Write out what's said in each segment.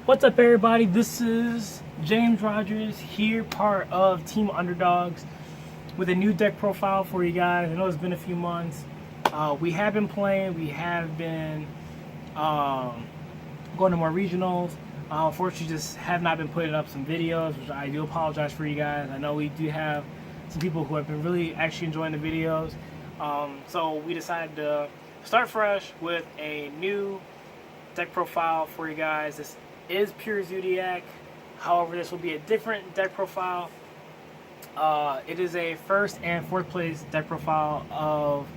What's up, everybody? This is James Rogers here, part of Team Underdogs, with a new deck profile for you guys. I know it's been a few months. We have been playing. We have been going to more regionals. Unfortunately, just have not been putting up some videos, which I do apologize for you guys. I know we do have some people who have been really actually enjoying the videos. So we decided to start fresh with a new deck profile for you guys. This is pure Zodiac. However, this will be a different deck profile. It is a first and fourth place deck profile of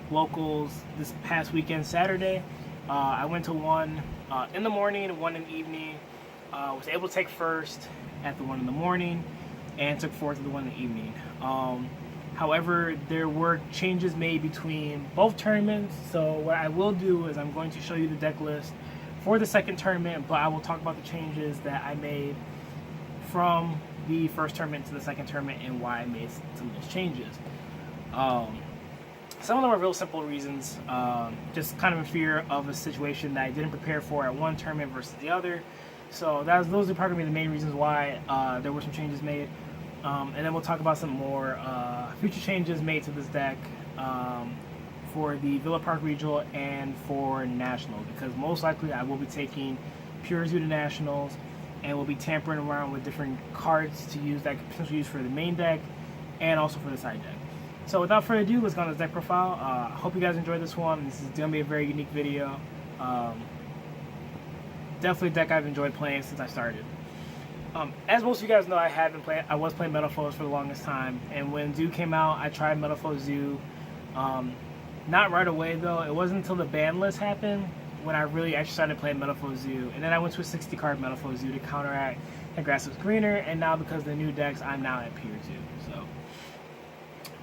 locals this past weekend, Saturday. I went to one in the morning, one in the evening. Was able to take first at the one in the morning and took fourth at the one in the evening. However, there were changes made between both tournaments. So what I will do is I'm going to show you the deck list for the second tournament, but I will talk about the changes that I made from the first tournament to the second tournament and why I made some of those changes. Some of them are real simple reasons, just kind of in fear of a situation that I didn't prepare for at one tournament versus the other. So those are probably the main reasons why there were some changes made. And then we'll talk about some more future changes made to this deck for the Villa Park Regional and for Nationals, because most likely I will be taking Pure Zoo to Nationals and will be tampering around with different cards to use that I could potentially use for the main deck and also for the side deck. So without further ado, let's go on this deck profile. I hope you guys enjoyed this one. This is going to be a very unique video. Definitely a deck I've enjoyed playing since I started. As most of you guys know, I was playing Metalfoes for the longest time, and when Zoo came out, I tried Metalfoes Zoo. Not right away though. It wasn't until the ban list happened when I really actually started playing Metalfoes Zoo, and then I went to a 60 card Metalfoes Zoo to counteract the grass was greener, and now because of the new decks, I'm now at Pure Zoo.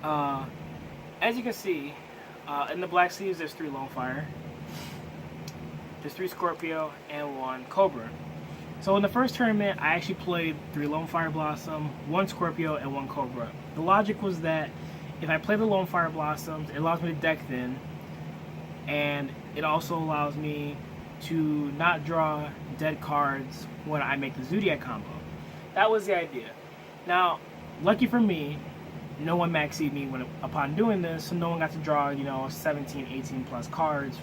So, as you can see, in the black sleeves, there's 3 Lone Fire, there's 3 Scorpio, and 1 Cobra. So in the first tournament, I actually played 3 Lone Fire Blossom, 1 Scorpio, and 1 Cobra. The logic was that if I play the Lone Fire Blossoms, it allows me to deck thin, and it also allows me to not draw dead cards when I make the Zodiac combo. That was the idea. Now, lucky for me, no one maxied me upon doing this, so no one got to draw, 17, 18 plus cards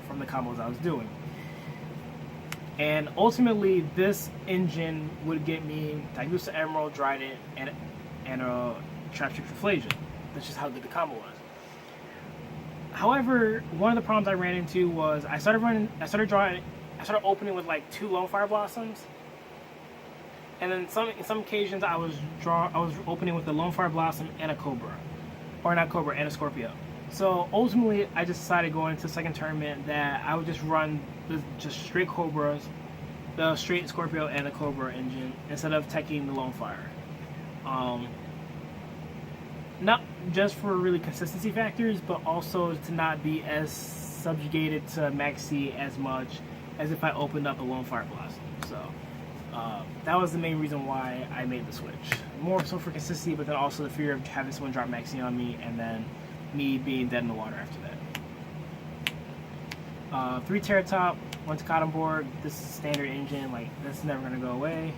from the combos I was doing. And ultimately, this engine would get me Daigusa Emerald, Trident, and a Trapstrip Flasion. That's just how good the combo was. However, one of the problems I ran into was I started opening with like 2 Lone Fire Blossoms, and then in some occasions I was opening with a Lone Fire Blossom and a Cobra, or not Cobra, and a Scorpio. So ultimately, I just decided going into the second tournament that I would just run just straight Cobras, the straight Scorpio and a Cobra engine instead of teching the Lone Fire. Not just for really consistency factors, but also to not be as subjugated to Maxi as much as if I opened up a Lone Fire Blossom. So that was the main reason why I made the switch. More so for consistency, but then also the fear of having someone drop Maxi on me and then me being dead in the water after that. 3 Terratop, 1 Takata board. This is standard engine, like that's never gonna go away.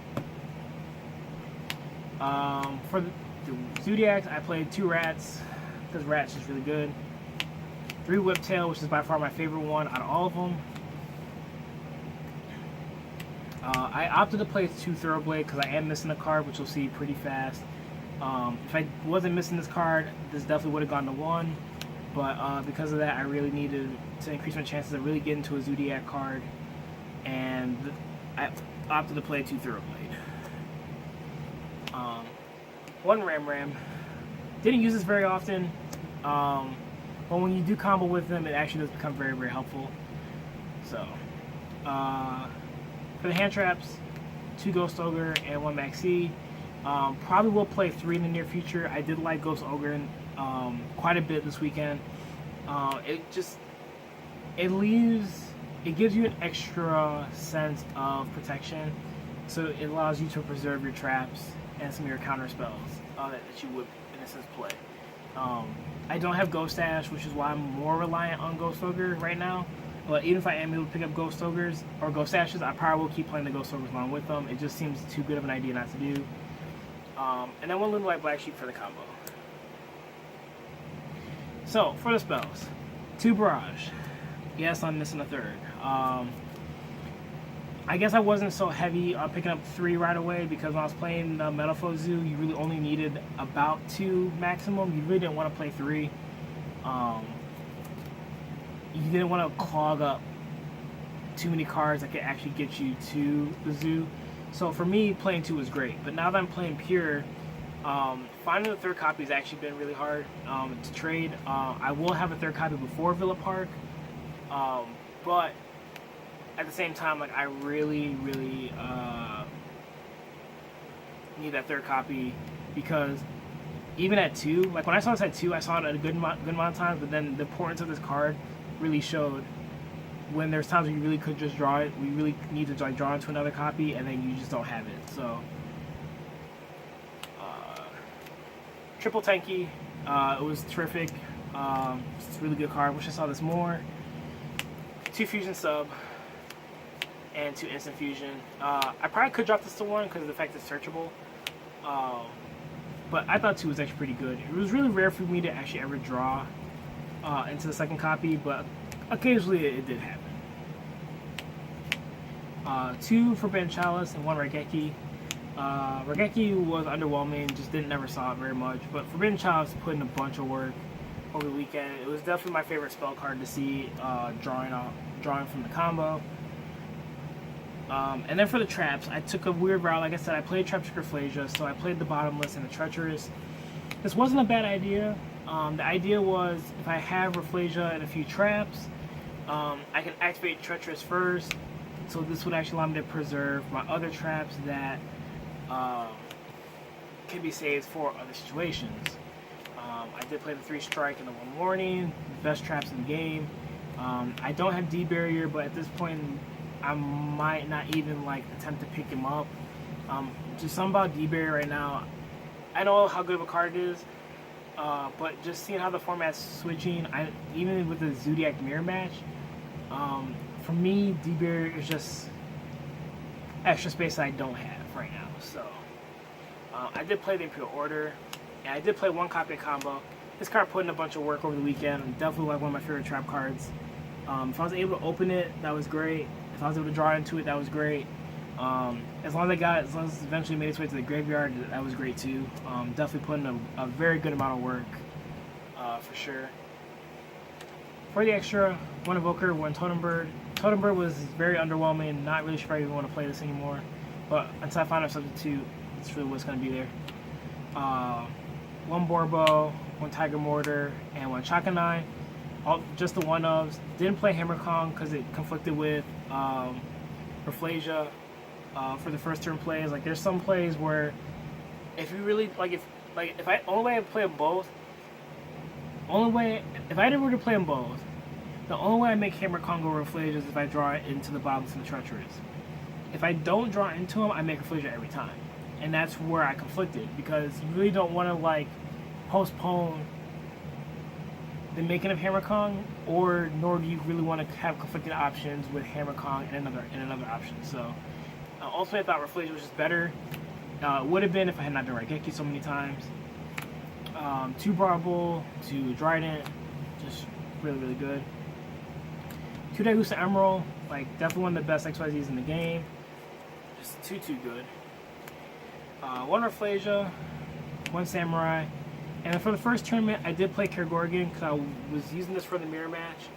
For the Zodiacs, I played 2 Rats because Rats is really good. 3 Whiptail, which is by far my favorite one out of all of them. I opted to play 2 Thoroughblade because I am missing a card, which you'll see pretty fast. If I wasn't missing this card, this definitely would have gone to 1. But because of that, I really needed to increase my chances of really getting to a Zodiac card. And I opted to play 2 Thoroughblade. 1 Ram. Didn't use this very often. But when you do combo with them, it actually does become very, very helpful. So, for the hand traps, 2 Ghost Ogre and 1 Maxi. Probably will play 3 in the near future. I did like Ghost Ogre quite a bit this weekend. It gives you an extra sense of protection, so it allows you to preserve your traps and some of your counter spells that you would, in a sense, play. I don't have Ghost Ash, which is why I'm more reliant on Ghost Ogre right now. But even if I am able to pick up Ghost Ogres or Ghost Ashes, I probably will keep playing the Ghost Ogres along with them. It just seems too good of an idea not to do. And then one Lunalight Black Sheep for the combo. So, for the spells. 2 Barrage. Yes, I'm missing a third. I guess I wasn't so heavy on picking up 3 right away because when I was playing the Metalfoe Zoo, you really only needed about 2 maximum. You really didn't want to play 3. You didn't want to clog up too many cards that could actually get you to the zoo. So for me, playing 2 was great. But now that I'm playing Pure, finding the 3rd copy has actually been really hard to trade. I will have a 3rd copy before Villa Park, but at the same time, like I really need that 3rd copy because even at 2, like when I saw this at 2, I saw it at a good amount of times. But then the importance of this card really showed when there's times where you really could just draw it. We really need to like draw into another copy, and then you just don't have it. So triple tanky, it was terrific. It's a really good card. Wish I saw this more. 2 fusion sub and 2 instant fusion. I probably could drop this to 1 because of the fact it's searchable. But I thought 2 was actually pretty good. It was really rare for me to actually ever draw into the 2nd copy, but occasionally it did happen. 2 Forbidden Chalice and 1 Raigeki. Raigeki was underwhelming, just never saw it very much, but Forbidden Chalice put in a bunch of work over the weekend. It was definitely my favorite spell card to see drawing from the combo. And then for the traps, I took a weird route. Like I said, I played Trap Rafflesia, so I played the Bottomless and the Treacherous. This wasn't a bad idea. The idea was if I have Rafflesia and a few traps, I can activate Treacherous first, so this would actually allow me to preserve my other traps that can be saved for other situations. I did play the 3 Strike and the 1 Warning, the best traps in the game. I don't have D-Barrier, but at this point I might not even like attempt to pick him up. Just something about D-Barrier right now. I know how good of a card it is, but just seeing how the format's switching, even with the Zodiac Mirror match, for me, D-Barrier is just extra space that I don't have right now. So I did play the Imperial Order, and I did play 1 copy of Combo. This card put in a bunch of work over the weekend. Definitely like one of my favorite trap cards. If I was able to open it, that was great. If I was able to draw into it, that was great. As long as it eventually made its way to the graveyard, that was great too. Definitely putting a very good amount of work, for sure. For the extra, 1 Evoker, 1 Totem Bird. Totem Bird was very underwhelming. Not really sure if I even want to play this anymore. But until I find a substitute, it's really what's going to be there. 1 Borbo, 1 Tiger Mortar, and 1 Chakanai. Just the 1-ofs. Didn't play Hammer Kong because it conflicted with Rafflesia for the first turn plays. Like there's some plays where if you really if I only way I play them both, if I were to play them both, the only way I make Hammer Kong go Rafflesia is if I draw it into the bottoms and the Treacherous. If I don't draw into them, I make Rafflesia every time, and that's where I conflicted because you really don't want to like postpone the making of Hammer Kong, nor do you really want to have conflicting options with Hammer Kong and another option. So ultimately, I thought Rafflesia was just better. It would have been if I had not done Raigeki so many times. 2 Barble, 2 Trident, just really good. 2 Daigusa Emerald, like definitely one of the best XYZs in the game. Just too good. 1 Rafflesia, 1 Samurai. And for the first tournament, I did play Kergorgan because I was using this for the mirror match,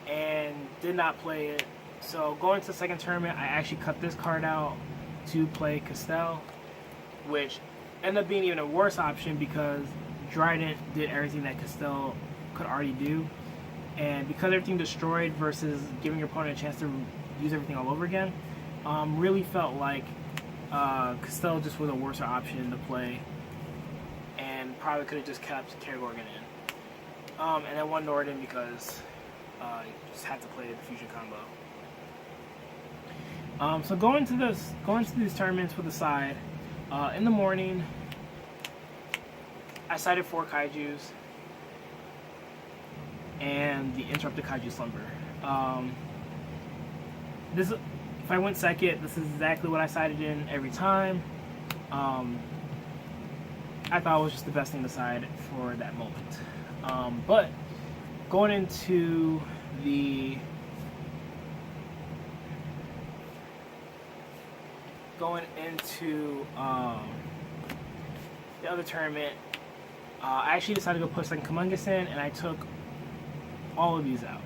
and did not play it. So going to the second tournament, I actually cut this card out to play Castell, which ended up being even a worse option because Trident did everything that Castell could already do, and because everything destroyed versus giving your opponent a chance to use everything all over again, really felt like Castell just was a worse option to play. And probably could have just kept Kergorgan in. And then 1 Norden because you just had to play the fusion combo. So going to these tournaments with the side, in the morning, I sided 4 Kaijus and the Interrupted Kaiju Slumber. This, if I went second, this is exactly what I sided in every time. I thought it was just the best thing to side for that moment. But going into the other tournament, I actually decided to go put second Humongous in, and I took all of these out.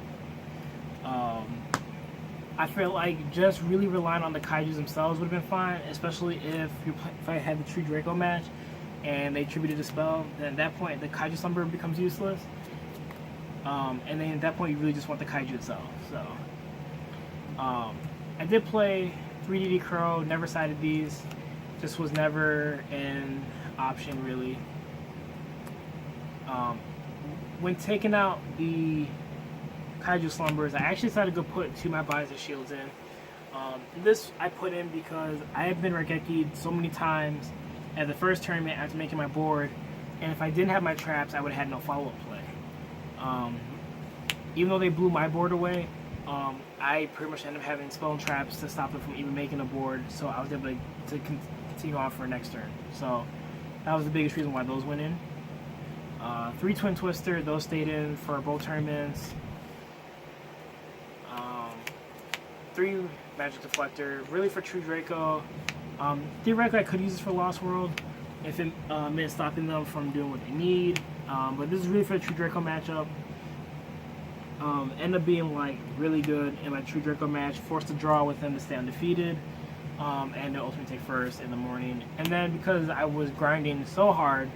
I feel like just really relying on the kaijus themselves would have been fine, especially if I had the Tree Draco match and they attributed a spell. Then at that point, the kaiju slumber becomes useless. And then at that point, you really just want the kaiju itself. So, I did play 3DD Crow, never sided these. Just was never an option, really. When taking out the Kaiju Slumbers, I actually decided to go put 2 my bodies and shields in. This I put in because I have been Rageki'd so many times at the first tournament after making my board, and if I didn't have my traps, I would have had no follow-up play. Even though they blew my board away, I pretty much ended up having spell and traps to stop them from even making a board, so I was able to continue on for the next turn. So that was the biggest reason why those went in. 3 Twin Twister, those stayed in for both tournaments. 3 Magic Deflector, really for True Draco. Theoretically, I could use this for Lost World if it meant stopping them from doing what they need. But this is really for the True Draco matchup. Ended up being like really good in my True Draco match, forced to draw with them to stay undefeated, and to ultimately take first in the morning. And then because I was grinding so hard,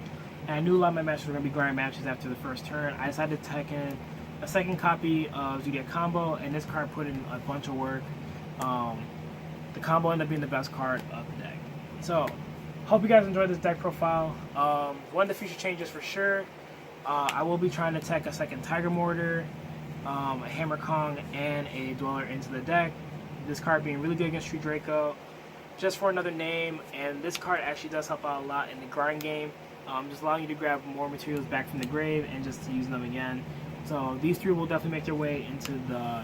and I knew a lot of my matches were going to be grind matches after the first turn, I decided to take in a second copy of Zodiac Combo, and this card put in a bunch of work. The combo ended up being the best card of the deck. So, hope you guys enjoyed this deck profile. One of the future changes for sure, I will be trying to tech a second Tiger Mortar, a Hammer Kong, and a Dweller into the deck. This card being really good against True Draco, just for another name, and this card actually does help out a lot in the grind game, just allowing you to grab more materials back from the grave and just to use them again. So these 3 will definitely make their way into the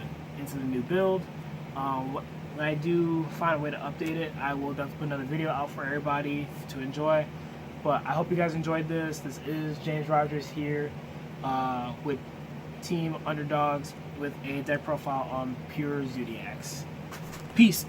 new build. When I do find a way to update it, I will definitely put another video out for everybody to enjoy. But I hope you guys enjoyed this. This is James Rogers here with Team Underdogs with a deck profile on pure Zodiacs. Peace.